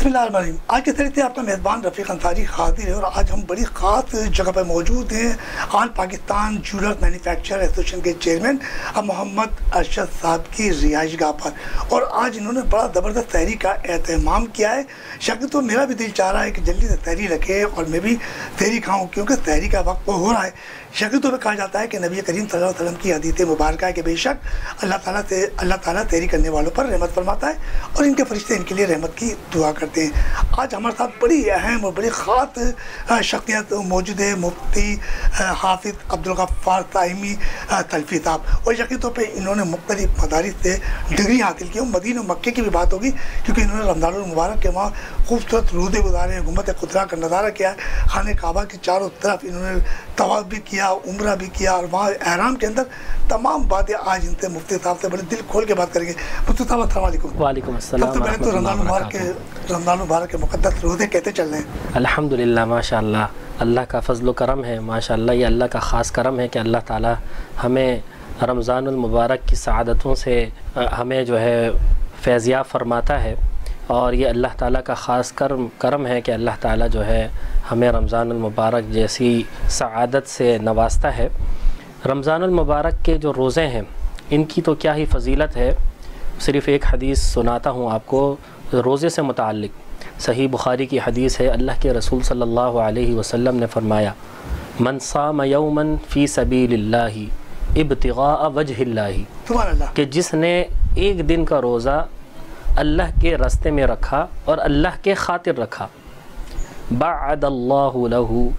बिस्मिल्लाहिर्रहमानिर्रहीम। आज के तरीके आपका मेज़बान रफ़ीक अंसारी हाजिर है और आज हम बड़ी ख़ास जगह पर मौजूद हैं। All Pakistan jeweller manufacturer association के चेयरमैन मोहम्मद अरशद साहब की रिहाइशगाह पर, और आज इन्होंने बड़ा ज़बरदस्त तहरी का एहतमाम किया है। शक्ल तो मेरा भी दिल चाह रहा है कि जल्दी से तहरी रखे और मैं भी तहरी खाऊँ, क्योंकि तहरी का वक्त हो रहा है। शक्ल तो में कहा जाता है कि नबी करीम सल्लल्लाहु अलैहि वसल्लम की हदीस मुबारक है कि बेशक अल्लाह ताला तहरी करने वालों पर रहमत फरमाता है और इनके फरिश्ते इनके लिए रहमत की दुआ करते हैं। आज हमारे साथ बड़ी अहम और बड़ी ख़ास शख्सियत मौजूद है, मुफ्ती हाफिज़ अब्दुल गफ्फार ताइमी तलफी साहब, और यकीन तौर पर इन्होंने मुख्तलिफ मदारिस से डिग्री हासिल की। मदीना और मक्के की भी बात होगी, क्योंकि इन्होंने रमज़ानुल मुबारक के वहाँ खूबसूरत रोज़े गुजारे, गुंबद खुदरा का नज़ारा किया, खाने काबा की चारों तरफ इन्होंने तवाफ़ भी किया, उम्रा भी किया, और वहाँ एहराम के अंदर तमाम बातें आज इनसे मुफ्ती साहब से बड़े दिल खोल के बात करेंगे। मुफ्ती साहब अस्सलाम वालेकुम। वालेकुम अस्सलाम। सबसे पहले तो रमज़ान मुबारक के मुक़द्दस रोज़े कहते चल रहे हैं? अल्हम्दुलिल्लाह, माशाअल्लाह, अल्लाह का फ़ज़्ल व करम है। माशाअल्लाह, ये अल्लाह का ख़ास करम है कि अल्लाह ताला हमें रमज़ानुल मुबारक की सआदतों से हमें जो है फैज़याब फरमाता है, और ये अल्लाह ताला का ख़ास करम है कि अल्लाह ताला जो है हमें रमज़ानुल मुबारक जैसी सआदत से नवाजता है। रमज़ानुल मुबारक के जो रोज़े हैं इनकी तो क्या ही फ़जीलत है। सिर्फ़ एक हदीस सुनाता हूँ आपको रोज़े से मुताल्लिक़। सही बुखारी की हदीस है, अल्लाह के रसूल सल्लल्लाहु अलैहि वसल्लम ने फ़रमाया, मन साम यौमन फ़ी सबीलिल्लाहि इब्तिग़ाअ वजहिल्लाहि, कि जिसने एक दिन का रोज़ा अल्लाह के रास्ते में रखा और अल्लाह के खातिर रखा, बअदल्लाहु लहू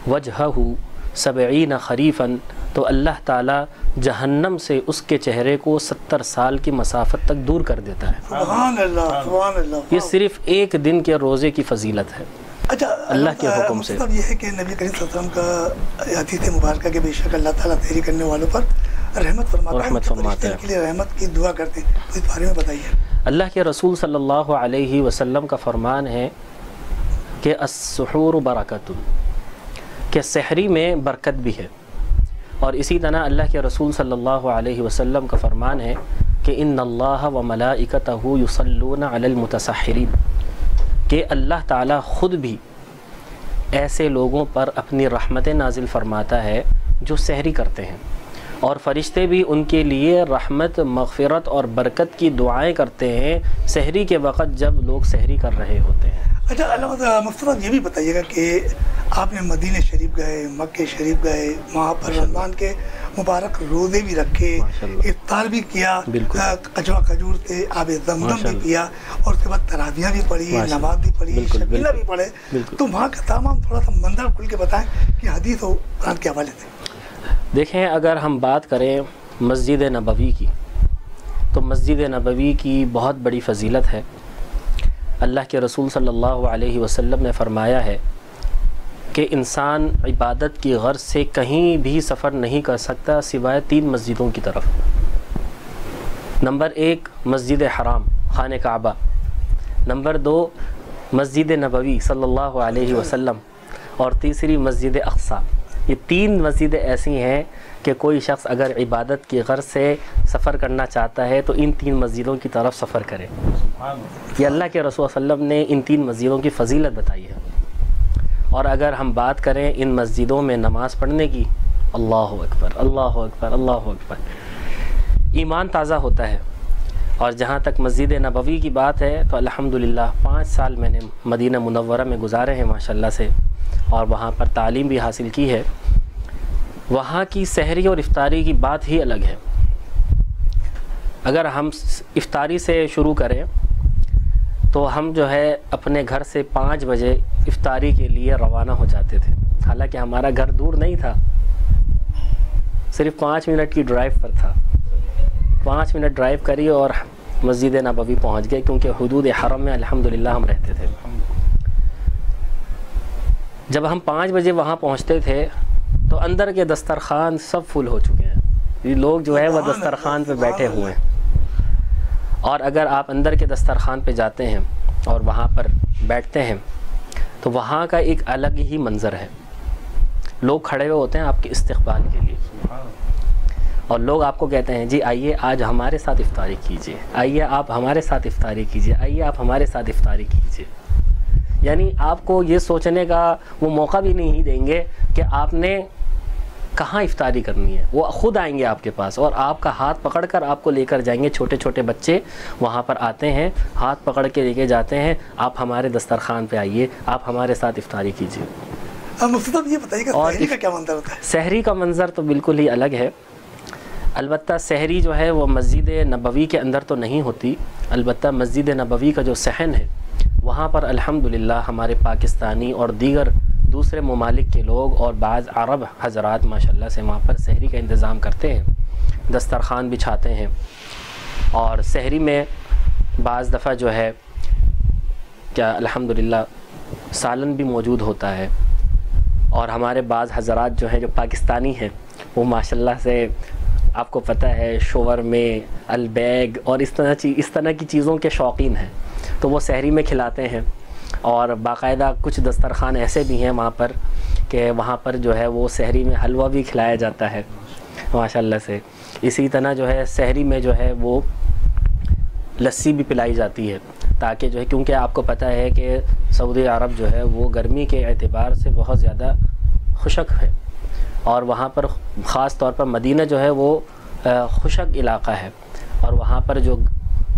वजहहु सबईन खरीफन, तो अल्लाह ताला जहन्नम से उसके चेहरे को 70 साल की मसाफत तक दूर कर देता है। सुभान अल्लाह, सुभान अल्लाह। ये सिर्फ़ एक दिन के रोज़े की फ़जीलत है। अच्छा, अल्लाह के हुक्म से। मतलब ये है कि नबी करीम सल्लल्लाहु अलैहि वसल्लम का हदीस मुबारक के बेशक अल्लाह ताला तहरी करने वालों पर रहमत फरमाता है, के लिए रहमत की दुआ करते हैं। तो इस बारे में बताइए। अल्लाह के रसूल सल्लल्लाहु अलैहि वसल्लम का फ़रमान है कि अस्सुहूर बरकतुन, कि सहरी में बरकत भी है। और इसी तरह अल्लाह के रसूल सल्लल्लाहु अलैहि वसल्लम का फ़रमान है कि इन्नल्लाह व मलाइकतहु युसल्लूना अलल मुतसहहिरीन, कि अल्लाह ताला ख़ुद भी ऐसे लोगों पर अपनी रहमतें नाजिल फ़रमाता है जो सहरी करते हैं, और फ़रिश्ते भी उनके लिए रहमत, मग़फ़िरत और बरकत की दुआएं करते हैं सहरी के वक़्त जब लोग सहरी कर रहे होते हैं। अच्छा, अल्लाह मुफ्ती साहब ये भी बताइएगा कि आपने मदीने शरीफ गए, मक्के शरीफ गए, वहाँ पर रमज़ान के मुबारक रोज़े भी रखे, इफ्तार भी किया, कचवा खजूर से आब ज़मज़म भी पिया, और उसके बाद तरावियाँ भी पढ़ी, नमाज भी पढ़ी, शबीला भी पढ़े। तो वहाँ का तमाम थोड़ा सा मंजर खुल के बताएं कि हदीस और कुरान के हवाले से। देखें, अगर हम बात करें मस्जिद नबवी की, तो मस्जिद नबवी की बहुत बड़ी फ़जीलत है। अल्लाह के रसूल सल्लल्लाहु अलैहि वसल्लम ने फ़रमाया है कि इंसान इबादत की गर्ज से कहीं भी सफ़र नहीं कर सकता सिवाय 3 मस्जिदों की तरफ। नंबर 1 मस्जिद हराम खाने काबा, नंबर 2 मस्जिद नबवी सल्लल्लाहु अलैहि वसल्लम, और तीसरी मस्जिद अक़सा। ये 3 मस्जिदें ऐसी हैं कि कोई शख्स अगर इबादत की गर्ज से सफ़र करना चाहता है तो इन 3 मस्जिदों की तरफ सफ़र करे। ये अल्लाह के रसूल सल्लल्लाहु अलैहि वसल्लम ने इन 3 मस्जिदों की फ़जीलत बताई है। और अगर हम बात करें इन मस्जिदों में नमाज़ पढ़ने की, अल्लाहु अकबर, अल्लाहु अकबर, अल्लाहु अकबर, ईमान ताज़ा होता है। और जहाँ तक मस्जिद नबवी की बात है तो अल्हम्दुलिल्लाह 5 साल मैंने मदीना मुनव्वरा में गुजारे हैं माशाल्लाह से, और वहाँ पर तालीम भी हासिल की है। वहाँ की सहरी और इफ्तारी की बात ही अलग है। अगर हम इफ्तारी से शुरू करें तो हम जो है अपने घर से 5 बजे इफ्तारी के लिए रवाना हो जाते थे। हालांकि हमारा घर दूर नहीं था, सिर्फ 5 मिनट की ड्राइव पर था। 5 मिनट ड्राइव करी और मस्जिद नबवी पहुंच गए, क्योंकि हुदूद हरम में अल्हम्दुलिल्लाह हम रहते थे। जब हम 5 बजे वहाँ पहुँचते थे तो अंदर के दस्तरखान सब फुल हो चुके हैं, ये लोग जो है वह दस्तरखान पे बैठे हुए हैं। और अगर आप अंदर के दस्तरखान पे जाते हैं और वहाँ पर बैठते हैं तो वहाँ का एक अलग ही मंज़र है। लोग खड़े हुए होते हैं आपके इस्तकबाल के लिए, और लोग आपको कहते हैं जी आइए आज हमारे साथ इफ्तारी कीजिए, आइए आप हमारे साथ इफ्तारी कीजिए, आइए आप हमारे साथ इफ्तारी कीजिए। यानी आपको ये सोचने का वो मौका भी नहीं देंगे कि आपने कहाँ इफ्तारी करनी है। वो ख़ुद आएंगे आपके पास और आपका हाथ पकड़कर आपको लेकर जाएंगे। छोटे छोटे बच्चे वहाँ पर आते हैं, हाथ पकड़ के लेके जाते हैं, आप हमारे दस्तरखान पे आइए, आप हमारे साथ इफ्तारी कीजिए। मुफ्ती साहब ये बताइए कि सहरी का क्या मंजर होता है? सहरी का मंजर तो बिल्कुल ही अलग है। अलबत्ता सहरी जो है वो मस्जिद नबवी के अंदर तो नहीं होती, अलबत्ता मस्जिद नबवी का जो सहन है वहाँ पर अल्हम्दुलिल्लाह हमारे पाकिस्तानी और दीगर दूसरे ममालिक के लोग और बाज़ अरब हज़रात माशाल्लाह से वहाँ पर सहरी का इंतज़ाम करते हैं, दस्तरखान बिछाते हैं। और सहरी में बाज़ दफ़ा जो है क्या अल्हम्दुलिल्लाह सालन भी मौजूद होता है। और हमारे बाज़ हज़रात जो हैं जो पाकिस्तानी हैं वो माशाल्लाह से आपको पता है शोवर में अलबैग और इस तरह की चीज़ों के शौकीन हैं, तो वो सहरी में खिलाते हैं। और बाकायदा कुछ दस्तरखान ऐसे भी हैं वहाँ पर कि वहाँ पर जो है वो सहरी में हलवा भी खिलाया जाता है माशाल्लाह से। इसी तरह जो है सहरी में जो है वो लस्सी भी पिलाई जाती है, ताकि जो है क्योंकि आपको पता है कि सऊदी अरब जो है वो गर्मी के एतबार से बहुत ज़्यादा खुशक है और वहाँ पर ख़ास तौर पर मदीना जो है वो खुशक इलाक़ा है और वहाँ पर जो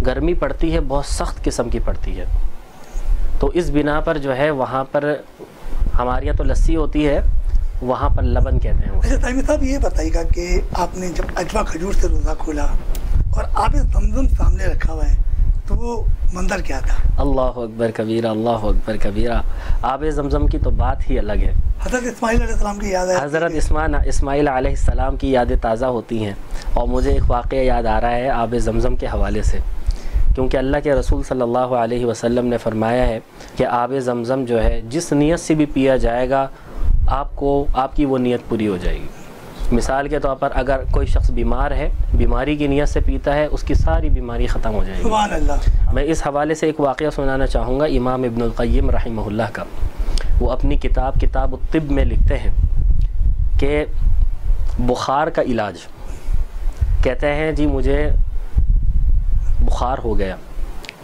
गर्मी पड़ती है बहुत सख्त किस्म की पड़ती है। तो इस बिना पर जो है वहाँ पर हमारे यहाँ तो लस्सी होती है, वहाँ पर लबन कहते हैं। अच्छा ताइमी साहब ये बताइएगा कि आपने जब अजवा खजूर से रोज़ा खोला और आब ज़मज़म सामने रखा हुआ है तो वो मंजर क्या था? अल्लाह अकबर कबीरा, अल्लाह अकबर कबीरा। आब ज़मज़म की तो बात ही अलग है। हज़रत इस्माइल अलैहिस्सलाम की याद है, हज़रत इस्माइल अलैहिस्सलाम की यादें ताज़ा होती हैं। और मुझे एक वाक़या याद आ रहा है आब ज़मज़म के हवाले से, क्योंकि अल्लाह के रसूल सल्लल्लाहु अलैहि वसल्लम ने फरमाया है कि आब ज़मज़म जो है जिस नीयत से भी पिया जाएगा आपकी वो नीयत पूरी हो जाएगी। मिसाल के तौर पर अगर कोई शख्स बीमार है, बीमारी की नीयत से पीता है, उसकी सारी बीमारी ख़त्म हो जाएगी। सुभान अल्लाह। मैं इस हवाले से एक वाक़या सुनाना चाहूँगा इमाम इब्नुल क़य्यिम रहमहुल्लाह का। वो अपनी किताब तिब में लिखते हैं कि बुखार का इलाज, कहते हैं जी मुझे बुखार हो गया,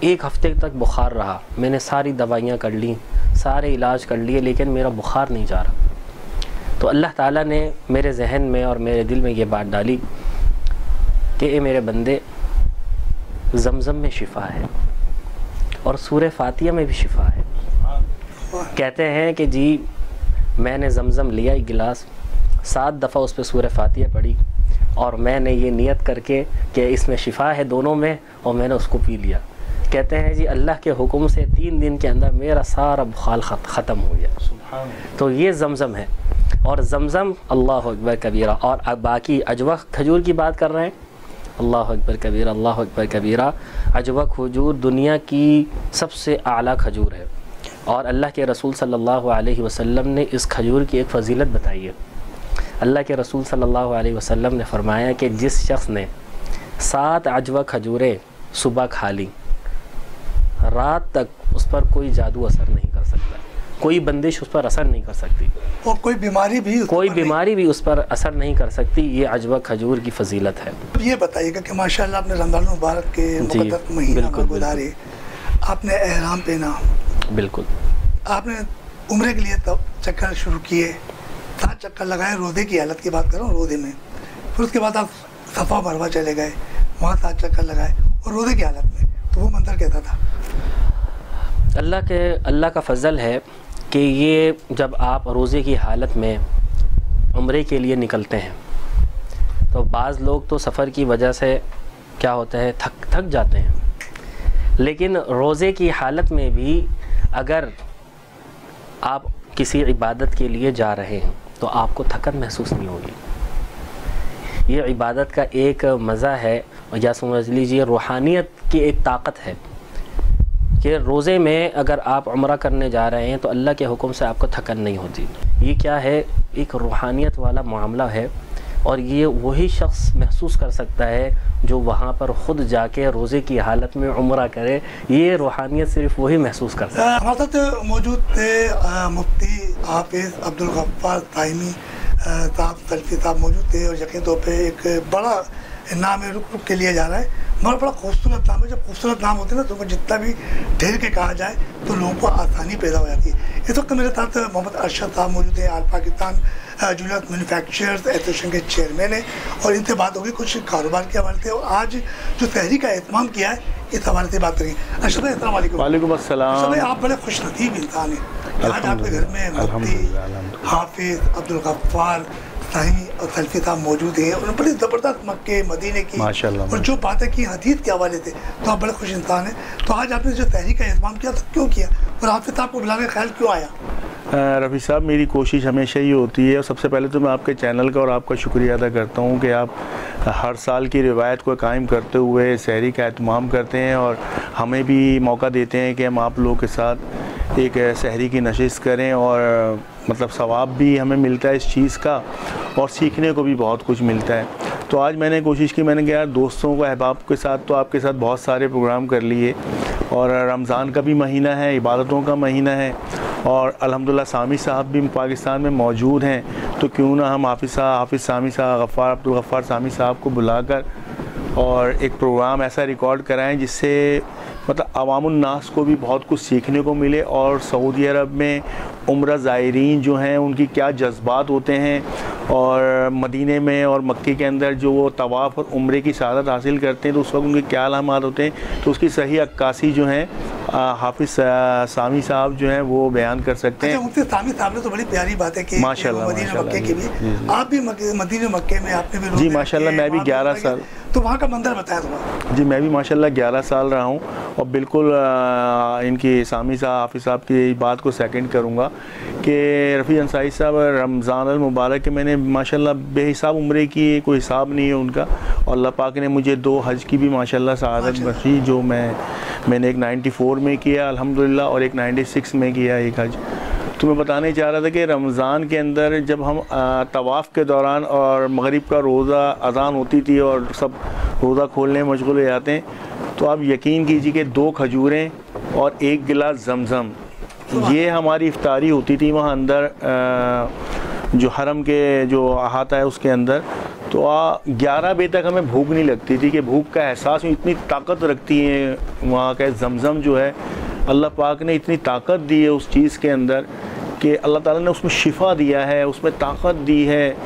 1 हफ़्ते तक बुखार रहा, मैंने सारी दवाइयाँ कर ली, सारे इलाज कर लिए, लेकिन मेरा बुखार नहीं जा रहा। तो अल्लाह ताला ने मेरे जहन में और मेरे दिल में ये बात डाली कि ए मेरे बंदे, ज़मज़म में शिफ़ा है और सूरह फातिहा में भी शिफ़ा है। कहते हैं कि जी मैंने ज़मज़म लिया एक गिलास, 7 दफ़ा उस पर सूरह फातिहा पढ़ी और मैंने ये नियत करके कि इसमें शिफ़ा है दोनों में, और मैंने उसको पी लिया। कहते हैं जी अल्लाह के हुक्म से 3 दिन के अंदर मेरा सारा बुखार ख़त्म हो गया। तो ये ज़मज़म है। और ज़मज़म अल्लाह अकबर कबीरा। और अब बाकी अजवा खजूर की बात कर रहे हैं, अल्लाह अकबर कबीरा, अल्लाह अकबर कबीरा। अजवा खजूर दुनिया की सबसे आला खजूर है और अल्लाह के रसूल सल्लल्लाहु अलैहि वसल्लम ने इस खजूर की एक फ़जीलत बताई है। अल्लाह के रसूल सल्लल्लाहु अलैहि वसल्लम ने फरमाया कि जिस शख्स ने 7 अजवा खजूरें सुबह खा ली, रात तक उस पर कोई जादू असर नहीं कर सकता, कोई बंदिश उस पर असर नहीं कर सकती और कोई बीमारी भी उस पर असर नहीं कर सकती। ये अजवा खजूर की फजीलत है। ये बताइएगा कि माशाल्लाह आपने रमज़ान मुबारक के मुक़द्दस महीना में गुजारे, आपने एहराम पहना, बिल्कुल आपने उम्रे के लिए तब चक्कर शुरू किए, 7 चक्कर लगाए, रोज़े की हालत की बात करूँ, रोज़े में। फिर उसके बाद आप सफ़ा मरवा चले गए, वहाँ 7 चक्कर लगाए और रोज़े की हालत में, तो वो मंजर कैसा था? अल्लाह का फ़ज़ल है कि ये जब आप रोज़े की हालत में उम्रे के लिए निकलते हैं तो बाज़ लोग तो सफ़र की वजह से क्या होता है थक जाते हैं, लेकिन रोज़े की हालत में भी अगर आप किसी इबादत के लिए जा रहे हैं तो आपको थकन महसूस नहीं होगी। ये इबादत का एक मज़ा है, या समझ लीजिए रूहानियत की एक ताकत है कि रोज़े में अगर आप उम्रा करने जा रहे हैं तो अल्लाह के हुक्म से आपको थकन नहीं होती। ये क्या है, एक रूहानियत वाला मामला है और ये वही शख्स महसूस कर सकता है जो वहाँ पर ख़ुद जाके रोज़े की हालत में उम्रा करे। ये रूहानियत सिर्फ वही महसूस कर सकता है। हमारे साथ मौजूद थे मुफ्ती हाफिज़ अब्दुल गफ्फार ताइमी साहब, सल्फ़ी साहब मौजूद थे और यकीन तौर पे एक बड़ा नाम रुक के लिए जा रहा है। मगर बड़ा खूबसूरत नाम है। जब खूबसूरत नाम होते हैं ना तो उनको जितना भी ढेर के कहा जाए तो लोगों को आसानी पैदा हो जाती है। इस वक्त मेरे साथ मोहम्मद अरशद साहब मौजूद हैं, all Pakistan jeweller manufacturers association के चेयरमैन हैं, और इनसे बात होगी कुछ कारोबार के हवाले से। और आज जो सहरी का एहतमाम किया है इस हवाले से बात करेंगे। अरशद भाई अस्सलाम वालेकुम। वालेकुम अस्सलाम। अरशद भाई आप बड़े खुशनसीब इंसान हैं। आज आपके घर में मुफ्ती हाफिज अब्दुल गफ्फार साहिनी और सल्फी साहब मौजूद हैं। उन्होंने बड़ी ज़बरदस्त मक्के मदीने की माशाल्लाह और जो बातें की हदीस के हवाले से, तो आप बड़े खुश इंसान हैं। तो आज आपने जो सहरी का एहतमाम किया तो क्यों किया, और हाफिज साहब को बुलाने का ख्याल क्यों आया? रफ़ी साहब, मेरी कोशिश हमेशा ही होती है, और सबसे पहले तो मैं आपके चैनल का और आपका शुक्रिया अदा करता हूँ कि आप हर साल की रिवायत को कायम करते हुए सहरी का एहतमाम करते हैं और हमें भी मौका देते हैं कि हम आप लोगों के साथ एक सहरी की नशिस्त करें, और मतलब सवाब भी हमें मिलता है इस चीज़ का, और सीखने को भी बहुत कुछ मिलता है। तो आज मैंने कोशिश की, मैंने कहा यार दोस्तों को अहबाब के साथ तो आपके साथ बहुत सारे प्रोग्राम कर लिए, और रमज़ान का भी महीना है, इबादतों का महीना है, और अल्हम्दुलिल्लाह सामी साहब भी पाकिस्तान में मौजूद हैं, तो क्यों ना हम हाफिज़ सामी साहब गफ़्फ़ार अब्दुल गफ़्फ़ार सामी साहब को बुलाकर और एक प्रोग्राम ऐसा रिकॉर्ड कराएं जिससे मतलब अवामुन्नास को भी बहुत कुछ सीखने को मिले, और सऊदी अरब में उम्रा ज़ायरीन जो हैं उनकी क्या जज्बात होते हैं, और मदीने में और मक्के के अंदर जो वो तवाफ़ और उम्रे की सआदत हासिल करते हैं तो उस वक्त उनके क्या अलामात होते हैं, तो उसकी सही अक्कासी जो है हाफिज़ सामी साहब जो हैं वो बयान कर सकते हैं। मुफ्ती सामी साहब ने तो बड़ी प्यारी बातें की माशाल्लाह, मदीना मक्के की भी। आप भी मदीना मक्के में आपने भी जी माशाल्लाह, मैं भी 11 साल, तो वहाँ का मंदिर बताया थोड़ा। जी मैं भी माशाल्लाह 11 साल रहा हूँ, और बिल्कुल इनकी सामी साहब हाफिज़ साहब की बात को सेकंड करूँगा कि रफ़ी अंसारी साहब रमज़ान अल मुबारक के मैंने माशाल्लाह बेहिसाब उम्रे की, कोई हिसाब नहीं है उनका, और अल्लाह पाक ने मुझे 2 हज की भी माशाल्लाह सआदत बख्शी, जो मैंने एक 94 में किया अल्हम्दुलिल्लाह, और एक 96 में किया एक हज। तो मैं बताने चाह रहा था कि रमज़ान के अंदर जब हम तवाफ़ के दौरान और मगरिब का रोज़ा अज़ान होती थी और सब रोज़ा खोलने में मशगूल हो जाते हैं, तो आप यकीन कीजिए कि 2 खजूरें और 1 गिलास ज़मज़म, ये हमारी इफ्तारी होती थी वहाँ अंदर जो हरम के जो अहाता है उसके अंदर। तो 11 बजे तक हमें भूख नहीं लगती थी, कि भूख का एहसास, इतनी ताकत रखती है वहाँ का ज़मज़म जो है, अल्लाह पाक ने इतनी ताकत दी है उस चीज़ के अंदर कि अल्लाह ताला ने उसमें शिफा दिया है, उसमें ताकत दी है,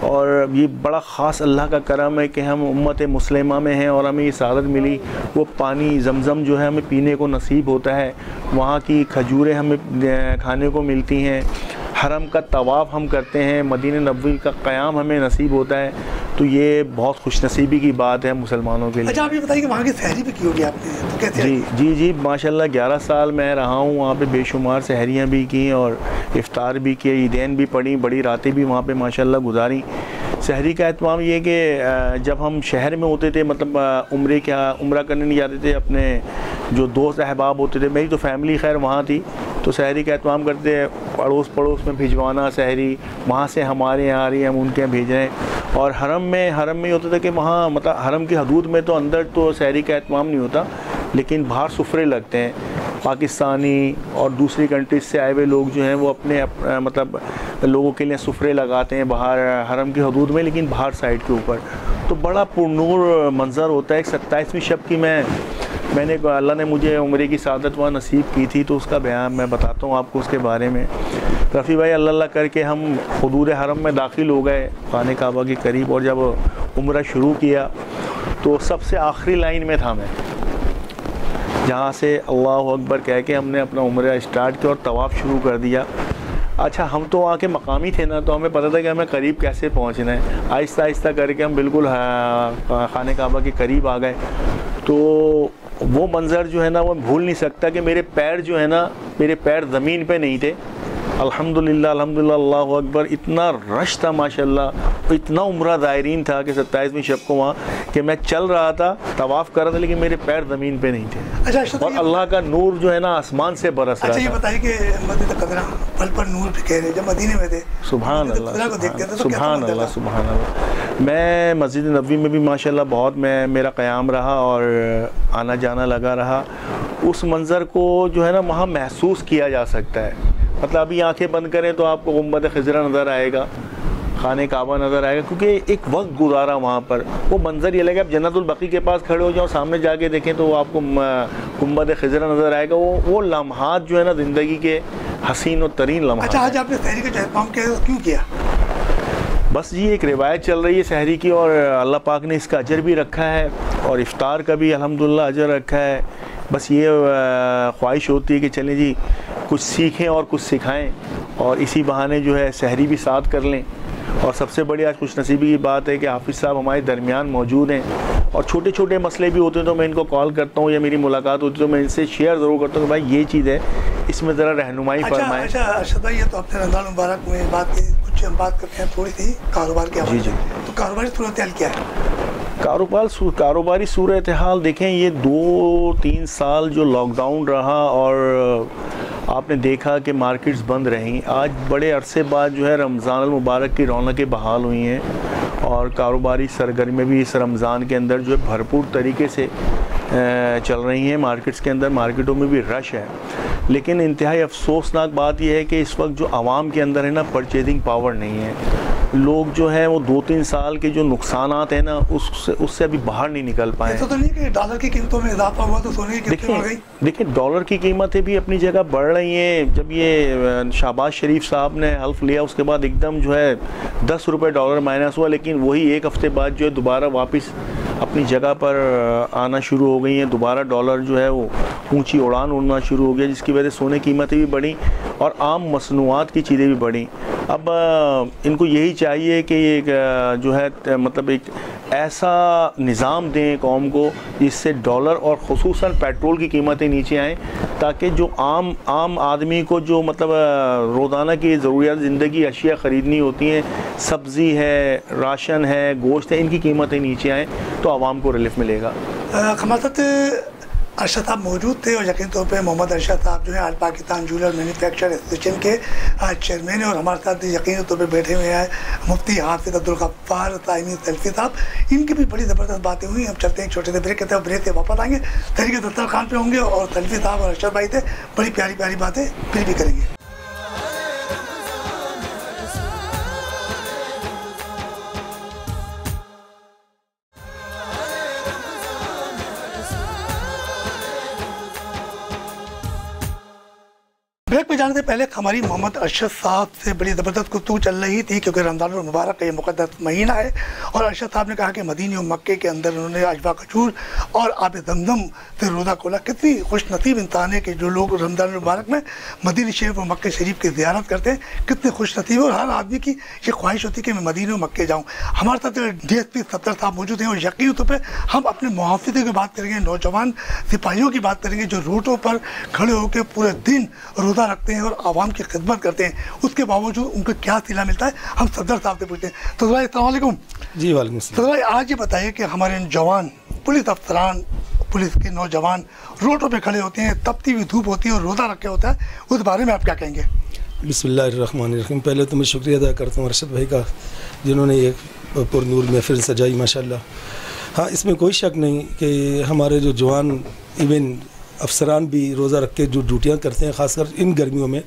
और ये बड़ा ख़ास अल्लाह का करम है कि हम उम्मत मुस्लिमा में हैं और हमें ये सआदत मिली। वो पानी ज़मज़म जो है हमें पीने को नसीब होता है, वहाँ की खजूरें हमें खाने को मिलती हैं, हरम का तवाफ़ हम करते हैं, मदीने नबवी का क़याम हमें नसीब होता है, तो ये बहुत खुशनसीबी की बात है मुसलमानों के लिए। अच्छा आप ये बताइए कि वहाँ की सहरी भी की होगी आपने, तो कैसे? जी माशाल्लाह 11 साल मैं रहा हूँ वहाँ पे, बेशुमार सहरियाँ भी की और इफ्तार भी किए, ईदैन भी पढ़ी, बड़ी रातें भी वहाँ पे माशाल्लाह गुजारी। सहरी का एहतमाम ये कि जब हम शहर में होते थे, मतलब उम्रा करने नहीं जाते थे, अपने जो दोस्त अहबाब होते थे, मेरी तो फैमिली खैर वहाँ थी, तो सहरी का एहतमाम करते, अड़ोस पड़ोस में भिजवाना सहरी, वहाँ से हमारे यहाँ आ रही है हम उनके यहाँ भेज रहे हैं। और हरम में ही होता था कि वहाँ मतलब हरम की हदूद में तो अंदर तो सहरी का एहतमाम नहीं होता, लेकिन बाहर सुफरे लगते हैं, पाकिस्तानी और दूसरी कंट्रीज से आए हुए लोग जो हैं वो अपने मतलब लोगों के लिए सुफरे लगाते हैं बाहर हरम की हदूद में, लेकिन बाहर साइड के ऊपर, तो बड़ा पुरनूर मंज़र होता है। एक 27वीं शब की मैंने अल्लाह ने मुझे उम्रे की सआदत वहाँ नसीब की थी, तो उसका बयान मैं बताता हूँ आपको उसके बारे में। रफ़ी भाई अल्लाह करके हम हुदूद हरम में दाखिल हो गए खाने काबा के करीब, और जब उम्रा शुरू किया तो सबसे आखिरी लाइन में था मैं, जहाँ से अल्लाह अकबर कह के हमने अपना उम्रा स्टार्ट किया और तवाफ़ शुरू कर दिया। अच्छा हम तो वहाँ के मकामी थे ना, तो हमें पता था कि हमें करीब कैसे पहुँचना है, आहिस्ता आहिस्ता करके हम बिल्कुल खाने काबा के करीब आ गए। तो वो मंज़र जो है ना वो भूल नहीं सकता कि मेरे पैर जो है ना, मेरे पैर ज़मीन पे नहीं थे। अल्हम्दुलिल्लाह अल्लाहु अकबर, इतना रश था माशाल्लाह, इतना उम्रा ज़ायरीन था कि 27वीं शब को वहाँ कि मैं चल रहा था, तवाफ़ कर रहा था, लेकिन मेरे पैर ज़मीन पे नहीं थे। अच्छा, और अल्लाह का नूर जो है ना आसमान से बरस रहा था। अच्छा ये बताइए कि मदीना कदरा पल पर नूर बिखेर रहे, जब मदीने में थे, सुभान अल्लाह, सुभान अल्लाह, सुभान अल्लाह। मैं मस्जिद नबवी में भी माशाल्लाह बहुत मेरा क़याम रहा और आना जाना लगा रहा। उस मंज़र को जो है ना वहाँ महसूस किया जा सकता है, मतलब अभी आंखें बंद करें तो आपको गुंबद खिज़रा नज़र आएगा, खाने काबा नज़र आएगा, क्योंकि एक वक्त गुजारा वहाँ पर, वो मंजर ये लगेगा। आप जन्नतुल बकी के पास खड़े हो जाओ, सामने जाके देखें तो आपको गुंबद खिज़रा नज़र आएगा। वो लम्हात जो है ना ज़िंदगी के हसीन और तरीन लम्हात। अच्छा, आज आपने सहरी का एहतमाम क्यों किया? बस जी एक रिवायत चल रही है सहरी की, और अल्लाह पाक ने इसका अजर भी रखा है और इफ्तार का भी अल्हम्दुलिल्लाह अजर रखा है। बस ये ख्वाहिश होती है कि चलें जी कुछ सीखें और कुछ सिखाएं, और इसी बहाने जो है सहरी भी साथ कर लें। और सबसे बड़ी आज खुश नसीबी की बात है कि हाफिज़ साहब हमारे दरमियान मौजूद हैं, और छोटे छोटे मसले भी होते हैं तो मैं इनको कॉल करता हूँ या मेरी मुलाकात होती है तो मैं इनसे शेयर ज़रूर करता हूँ कि भाई ये चीज़ है, इसमें ज़रा रहनुमाई फरमाएं। अच्छा अरशद भाई, ये तो अपने रमज़ान मुबारक में बात की, कुछ हम बात करते हैं थोड़ी सी कारोबार के हवाले से। तो कारोबारी सूरत हाल क्या है? कारोबारी सूरत हाल देखें, ये 2-3 साल जो लॉकडाउन रहा और आपने देखा कि मार्केट्स बंद रहीं, आज बड़े अरसे बाद जो है रमज़ान मुबारक की रौनकें बहाल हुई हैं, और कारोबारी सरगर्मी भी इस रमज़ान के अंदर जो है भरपूर तरीके से चल रही हैं। मार्केट्स के अंदर, मार्केटों में भी रश है, लेकिन इंतहाई अफसोसनाक बात यह है कि इस वक्त जो आवाम के अंदर है ना, परचेजिंग पावर नहीं है। लोग जो है वो 2-3 साल के जो नुकसानात हैं ना, उससे अभी बाहर नहीं निकल पाए। तो नहीं कि डॉलर की कीमतों में इजाफा हुआ तो सोने की कीमतें बढ़ गई? देखिए डॉलर की कीमतें भी अपनी जगह बढ़ रही हैं। जब ये शहबाज शरीफ साहब ने हल्फ लिया, उसके बाद एकदम जो है 10 रुपये डॉलर माइनस हुआ, लेकिन वही एक हफ़्ते बाद जो है दोबारा वापस अपनी जगह पर आना शुरू हो गई हैं। दोबारा डॉलर जो है वो ऊंची उड़ान उड़ना शुरू हो गया, जिसकी वजह से सोने की कीमतें भी बढ़ी और आम मसनूआत की चीज़ें भी बढ़ी। अब इनको यही चाहिए कि एक जो है मतलब एक ऐसा निज़ाम दें कौम को जिससे डॉलर और ख़ुसूसन पेट्रोल की कीमतें नीचे आएँ, ताकि जो आम आदमी को जो मतलब रोज़ाना की ज़रूरियात ज़िंदगी अशिया ख़रीदनी होती हैं, सब्ज़ी है, राशन है, गोश्त है, इनकी कीमतें नीचे आएँ तो आवाम को रिलीफ मिलेगा। अरशद साहब मौजूद थे, और यकीन तौर पे मोहम्मद अरशद साहब जो है आज पाकिस्तान ज्वेलर मैन्युफैक्चर एसोसिएशन के चेयरमैन हैं, और हमारे साथ यकीन तौर पे बैठे हुए हैं मुफ्ती हाफिज़ अब्दुल गफ्फार ताइमी सल्फ़ी साहब। इनकी भी बड़ी ज़बरदस्त बातें हुई। हम चलते हैं एक छोटे से ब्रेक के तहत, ब्रेक से वापस आएंगे, तरीके दस्तरखान पे होंगे और सल्फ़ी साहब और अरशद भाई थे बड़ी प्यारी प्यारी बातें फिर भी करेंगे। ब्रेक पे जाने से पहले हमारी मोहम्मद अरशद साहब से बड़ी ज़बरदस्त गुफ्तगू चल रही थी, क्योंकि रमज़ान मुबारक का ये मुक़द्दस महीना है, और अरशद साहब ने कहा कि मदीने और मक्के के अंदर उन्होंने अजवा खजूर और आब जमज़म से रोज़ा खोला। कितनी खुश नसीब इंसान है कि जो लोग रमज़ान मुबारक में मदीने शरीफ और मक्के शरीफ की ज़ियारत करते हैं, कितने खुश नसीब, और हर आदमी की ये ख्वाहिश होती है कि मैं मदीने और मक्के जाऊँ। हमारे साथ DSP सत्तर साहब मौजूद हैं, और यकीन तौर पर हम अपने मुहाफ़िज़े की बात करेंगे, नौजवान सिपाहियों की बात करेंगे जो रोडों पर खड़े होकर पूरे दिन रोज़ा रखते हैं और आवाम की खिदमत करते हैं, उसके बावजूद उनको क्या सिला मिलता है, हम सफदर साहब से पूछते हैं। तो भाई अस्सलाम वालेकुम। जी वालेकुम सलाम। तो भाई आज ये बताइए कि हमारे जवान पुलिस अफसरान, पुलिस के नौजवान रोडों पे खड़े होते हैं, तपती हुई धूप होती है और रोज़ा रखे होता है, उस बारे में आप क्या कहेंगे? बिस्मिल्लाहिर्रहमानिर्रहीम। पहले तो मैं शुक्रिया अदा करता हूँ अरशद भाई का, जिन्होंने ये पुरनूर महफिल सजाई माशाल्लाह। हाँ, इसमें कोई शक नहीं कि हमारे जो जवान इवन अफसरान भी रोज़ा रख के जो ड्यूटियाँ करते हैं, ख़ासकर इन गर्मियों में,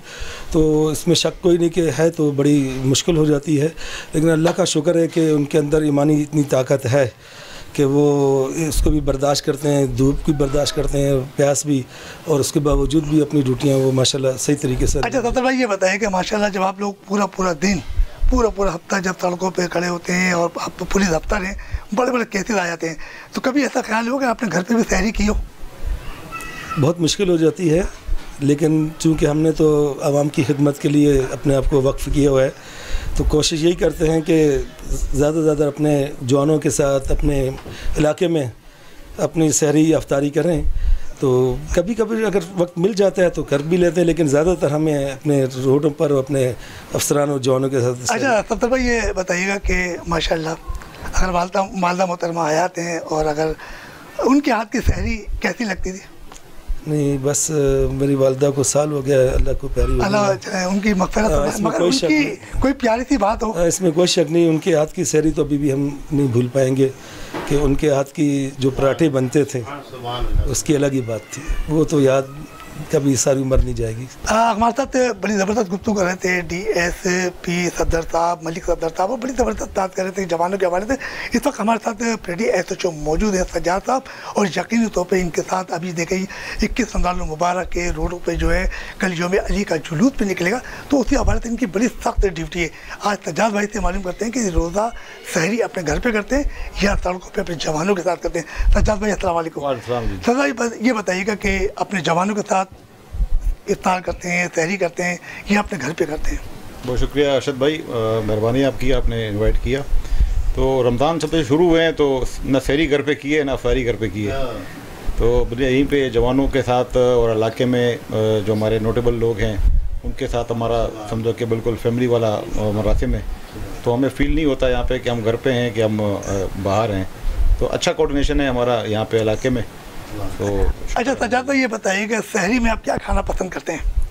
तो इसमें शक कोई नहीं कि है तो बड़ी मुश्किल हो जाती है, लेकिन अल्लाह का शुक्र है कि उनके अंदर ईमानी इतनी ताकत है कि वो इसको भी बर्दाश्त करते हैं, धूप भी बर्दाश्त करते हैं, प्यास भी, और उसके बावजूद भी अपनी ड्यूटियाँ वो माशाल्लाह सही तरीके से। अच्छा सत्तर भाई, ये बताइए कि माशाल्लाह जब आप लोग पूरा दिन पूरा हफ्ता जब सड़कों पे खड़े होते हैं और आप पुलिस अफसर हैं, बड़े बड़े केसेस आ जाते हैं, तो कभी ऐसा ख्याल हो कि आपने घर पे भी सहरी की हो? बहुत मुश्किल हो जाती है, लेकिन चूँकि हमने तो आवाम की खिदमत के लिए अपने आप को वक्फ किया हुआ है, तो कोशिश यही करते हैं कि ज़्यादा से ज़्यादा अपने जवानों के साथ अपने इलाके में अपनी सहरी अफ्तारी करें। तो कभी कभी अगर वक्त मिल जाता है तो कर भी लेते हैं, लेकिन ज़्यादातर हमें अपने रोडों पर अपने अफसरान और जवानों के साथ। अच्छा सत्तर भाई, ये बताइएगा कि माशाल्लाह अगर मालदा मोहतरमा हयात हैं, और अगर उनके हाथ की सहरी कैसी लगती थी? नहीं, बस मेरी वालदा को साल हो गया, अल्लाह को प्यारी अल्लाह उनकी मग़फ़िरत, मगर उनकी कोई प्यारी सी बात हो। इसमें कोई शक नहीं, उनके हाथ की सहरी तो अभी भी हम नहीं भूल पाएंगे कि उनके हाथ की जो पराठे बनते थे उसकी अलग ही बात थी, वो तो याद कभी सारी उम्र नहीं जाएगी। हमारे साथ बड़ी ज़बरदस्त गुफ्तगू कर रहे थे DSP सदर साहब, मलिक सदर साहब, और बड़ी ज़बरदस्त बात कर रहे थे जवानों के हवाले से। इस वक्त हमारे साथ PD SHO मौजूद हैं सज्जाद साहब, और यकीनी तौर पर इनके साथ अभी देखें 21 रमज़ान मुबारक के रोडों पर जो है कल यौम अली का जुलूस पे निकलेगा, तो उसी हवाले से इनकी बड़ी सख्त ड्यूटी है। आज सज्जाद भाई से मालूम करते हैं कि रोज़ा सहरी अपने घर पर करते हैं या सड़कों पर अपने जवानों के साथ करते हैं। सज्जाद भाई अस्सलाम वालेकुम। सज्जाद भाई ये बताइएगा कि अपने जवानों के साथ इफ्तार करते हैं, सहरी करते हैं या अपने घर पे करते हैं? बहुत शुक्रिया अरशद भाई, मेहरबानी आपकी, आपने इनवाइट किया। तो रमज़ान जब से शुरू हुए हैं तो न सहरी घर पे किए ना इफ्तारी घर पे किए, तो यहीं पे जवानों के साथ और इलाके में जो हमारे नोटेबल लोग हैं उनके साथ हमारा समझो कि बिल्कुल फैमिली वाला मरासिम है। तो हमें फ़ील नहीं होता यहाँ पे कि हम घर पे हैं कि हम बाहर हैं। तो अच्छा कोऑर्डिनेशन है हमारा यहाँ पे इलाके में। तो अच्छा सज्जाद भाई ये बताइए कि सहरी में आप क्या खाना पसंद करते हैं?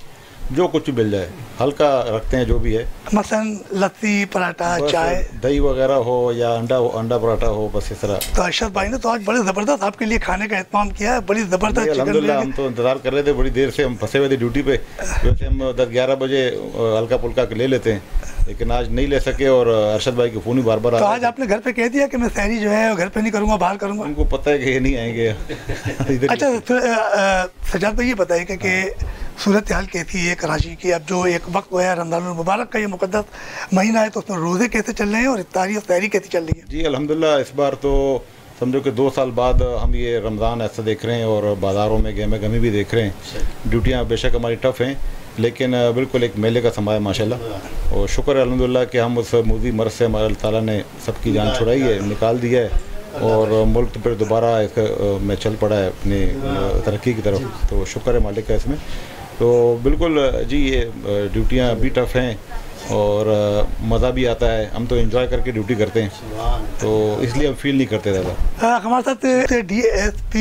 जो कुछ भी मिल जाए, हल्का रखते हैं जो भी है, मसलन लस्सी, पराठा, चाय, दही वगैरह हो या अंडा पराठा हो, बस इस तरह। तो अरशद भाई ने तो आज बड़े ज़बरदस्त आपके लिए खाने का एहतमाम किया है, बड़ी ज़बरदस्त। अल्हम्दुलिल्लाह, हम तो इंतज़ार कर रहे थे बड़ी देर से, हम फंसे हुए थे ड्यूटी पे। वैसे हम 10-11 बजे हल्का फुल्का ले लेते हैं, लेकिन आज नहीं ले सके और अरशद भाई के फ़ोन ही बार बार। तो आज आपने घर पे कह दिया कि मैं सहरी जो है घर पे नहीं करूँगा, बाहर करूँगा? उनको पता है कि ये नहीं आएंगे। अच्छा सज्जाद भाई ये बताइएगा कि सूरत हाल कैसी है कराची की? अब जो एक वक्त हुआ है रमज़ान मुबारक का, ये मुक़द्दस महीना है, तो उसमें रोज़े कैसे चल रहे हैं और इफ्तारी और सहरी कैसी चल रही है? जी अल्हम्दुलिल्लाह, इस बार तो समझो कि 2 साल बाद हम ये रमज़ान ऐसा देख रहे हैं और बाज़ारों में गहमे गमी भी देख रहे हैं। ड्यूटियाँ बेशक हमारी टफ़ हैं, लेकिन बिल्कुल एक मेले का समा है माशाल्लाह। और शुक्र है अल्हम्दुलिल्लाह कि हम उस मूज़ी मर्ज़ से हमारे अल्लाह ताला ने सबकी जान छुड़ाई है, निकाल दिया है, और मुल्क तो फिर दोबारा एक में चल पड़ा है अपनी तरक्की की तरफ। तो शुक्र है मालिक का इसमें। तो बिल्कुल जी ये ड्यूटियाँ भी टफ़ हैं और मज़ा भी आता है, हम तो एंजॉय करके ड्यूटी करते हैं, तो इसलिए हम फील नहीं करते ज़्यादा। हमारे साथ DSP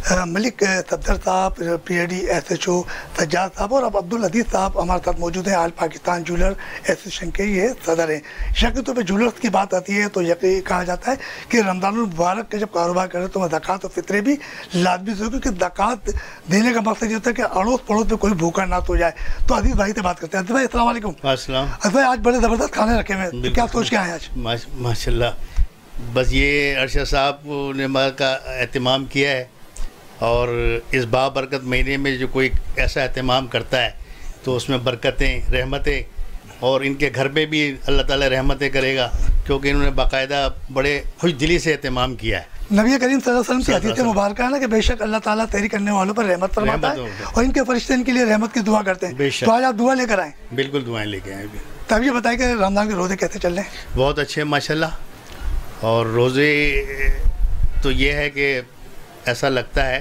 मलिक सदर साहब, PD SHO सज्जाद साहब और अब अब्दुल अजीज़ साहब हमारे साथ मौजूद हैं। आल पाकिस्तान जूलर एसोसिएशन के ये सदर हैं। यकीनी तौर पर जूलर्स की बात आती है तो यकीन कहा जाता है कि रमज़ान मुबारक के जब कारोबार करें तो ज़कात और फितरे भी लाजमी हो, क्योंकि ज़कात देने का मकसद ये होता है कि अड़ोस पड़ोस में कोई भूखा ना तो जाए। तो अजीज़ भाई से बात करते हैं। अजीज़ भाई अस्सलाम वालेकुम। अस्सलाम भाई आज बड़े ज़बरदस्त खाने रखे हुए हैं, क्या सोच के आए आज? माशाल्लाह, बस ये अरशद साहब ने का एहतमाम किया है, और इस बाबरकत महीने में जो कोई ऐसा एहतमाम करता है तो उसमें बरकतें, रहमतें, और इनके घर पे भी अल्लाह ताला रहमतें करेगा, क्योंकि इन्होंने बाकायदा बड़े खुश दिली से एहतमाम किया है। नबी करीम सल्लल्लाहु अलैहि वसल्लम की हदीस मुबारक है ना कि बेशक अल्लाह ताला तहरी करने वालों पर रहमत फरमाता है, और इनके फरिश्ते इनके लिए रहमत की दुआ करते हैं। तो आज आप दुआ लेकर आए? बिल्कुल दुआएं लेके आए। तब ये बताएं कि रमज़ान के रोज़े कैसे चल रहे हैं? बहुत अच्छे माशाल्लाह, और रोज़े तो ये है कि ऐसा लगता है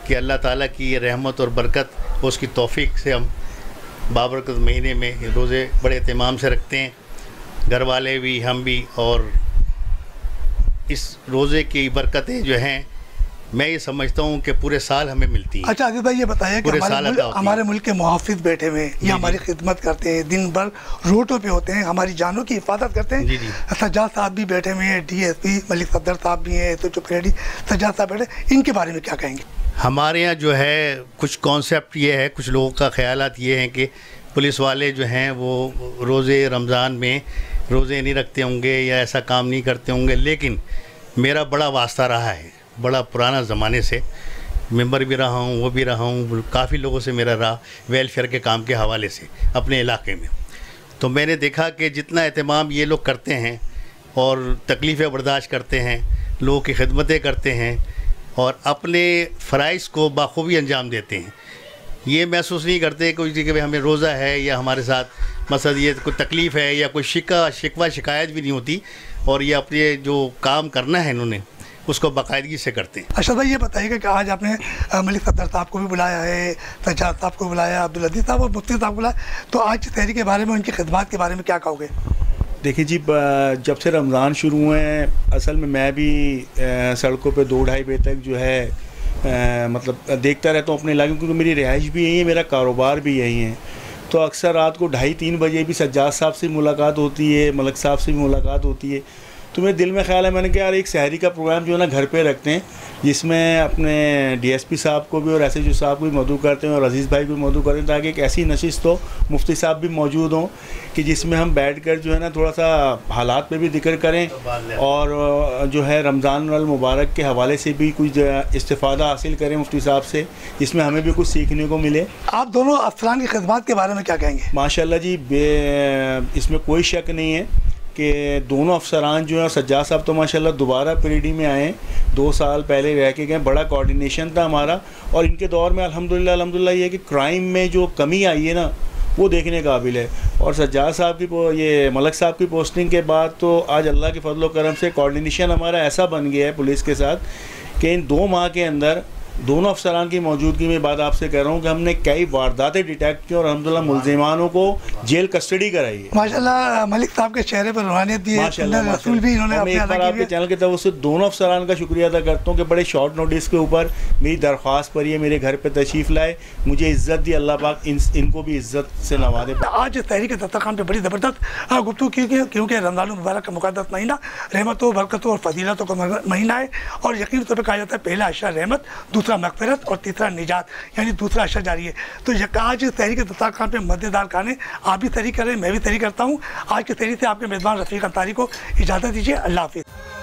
कि अल्लाह ताला की ये रहमत और बरकत, उसकी तौफीक से हम बाबरकत महीने में रोज़े बड़े एहतमाम से रखते हैं, घर वाले भी, हम भी। और इस रोज़े की बरकतें जो हैं, मैं ये समझता हूँ कि पूरे साल हमें मिलती हैं। अच्छा अजीज़ भाई ये बताइए कि हमारे मुल्क के मुहाफ़िज़ बैठे हुए हैं, ये हमारी खिदमत करते हैं, दिन भर रोडों पे होते हैं, हमारी जानों की हिफाजत करते हैं। सज्जाद साहब भी बैठे हुए हैं, DSP मलिक सदर साहब भी हैं, तो PD सज्जाद साहब बैठे, इनके बारे में क्या कहेंगे? हमारे यहाँ जो है कुछ कॉन्सेप्ट ये है, कुछ लोगों का ख्यालात ये हैं कि पुलिस वाले जो हैं वो रोज़े रमज़ान में रोज़े नहीं रखते होंगे या ऐसा काम नहीं करते होंगे, लेकिन मेरा बड़ा वास्ता रहा है, बड़ा पुराना ज़माने से मेंबर भी रहा हूँ, वो भी रहा हूँ, काफ़ी लोगों से मेरा रहा वेलफेयर के काम के हवाले से अपने इलाके में। तो मैंने देखा कि जितना एहतमाम ये लोग करते हैं और तकलीफ़ें बर्दाश्त करते हैं, लोगों की खिदमतें करते हैं और अपने फ़राइज़ को बाखूबी अंजाम देते हैं, ये महसूस नहीं करते कोई कि भाई हमें रोज़ा है या हमारे साथ मसला ये कोई तकलीफ़ है या कोई शिकवा शिकायत भी नहीं होती, और ये अपने जो काम करना है इन्होंने उसको बाकायदगी से करते हैं। अरशद भाई ये बताइएगा कि आज आपने मलिक सदर साहब को भी बुलाया है, सज्जाद साहब को बुलाया, अब्दुल अजीज़ साहब और मुफ्ती साहब को बुलाया, तो आज सहरी के बारे में, उनकी खिदमत के बारे में क्या कहोगे? देखिए जी, जब से रमज़ान शुरू हुए हैं असल में मैं भी सड़कों पे 2-2.5 बजे तक जो है मतलब देखता रहता हूँ अपने इलाके में, क्योंकि मेरी रिहाइश भी यही है, मेरा कारोबार भी यही है। तो अक्सर रात को 2:30-3 बजे भी सज्जाद साहब से मुलाकात होती है, मलिक साहब से भी मुलाकात होती है, तो मेरे दिल में ख्याल है, मैंने कहा यार एक सहरी का प्रोग्राम जो है ना घर पे रखते हैं, जिसमें अपने डीएसपी साहब को भी और एसएचओ साहब को भी मदऊ करते हैं और अजीज़ भाई को भी मदऊ करते हैं, ताकि एक ऐसी नशिस्त हो, मुफ्ती साहब भी मौजूद हों कि जिसमें हम बैठकर जो है ना थोड़ा सा हालात पे भी जिक्र करें और जो है रमज़ान अल मुबारक के हवाले से भी कुछ इस्तिफ़ादा हासिल करें मुफ्ती साहब से, जिसमें हमें भी कुछ सीखने को मिले। आप दोनों अफसरान की खिदमत के बारे में क्या कहेंगे? माशाल्लाह जी, इसमें कोई शक नहीं है कि दोनों अफसरान जो हैं, सज्जाद साहब तो माशाल्लाह दोबारा पीरियड में आए हैं, 2 साल पहले रह के गए, बड़ा कोऑर्डिनेशन था हमारा। और इनके दौर में अल्हम्दुलिल्लाह ये है कि क्राइम में जो कमी आई है ना वो देखने काबिल है। और सज्जाद साहब की ये मलक साहब की पोस्टिंग के बाद तो आज अल्लाह के फजल करम से कोऑर्डिनेशन हमारा ऐसा बन गया है पुलिस के साथ कि इन 2 माह के अंदर दोनों अफसरान की मौजूदगी में बात आपसे कह रहा हूँ कि हमने कई वारदातें डिटेक्ट की और अल्हम्दुलिल्लाह मुलजिमानों को जेल कस्टडी कराई है। माशाल्लाह मलिक साहब के चेहरे पर रूहानियत दी है, रसूल भी इन्होंने अपने अदा की है। आपके चैनल की तरफ से दोनों अफसरान का शुक्रिया अदा करता हूँ कि बड़े शॉर्ट नोटिस के ऊपर मेरी दरख्वास्त पर ये मेरे घर पर तशरीफ़ लाए, मुझे इज़्ज़त दी, अल्लाह पाक इनको भी इज़्ज़त से नवाजे। आज तहरीक दस्तरखान पर बड़ी ज़बरदस्त गुफ्तगू की, क्योंकि रमज़ान मुबारक का मुक़द्दस महीना रहमतों, बरकतों और फजीलतों का महीना है और यकीनी तौर पर कहा जाता है पहला अशरा रहमत, दूसरा मग़फ़िरत और तीसरा निजात, यानी दूसरा अशर जारी है। तो आज तहरीक दस्तरखान पे मज़ेदार खाने आप भी तहरीक करें, मैं भी तहरीक करता हूँ। आज की तहरीक से आपके मेज़बान रफ़ीक अंसारी को इजाज़त दीजिए। अल्लाह हाफ़िज़।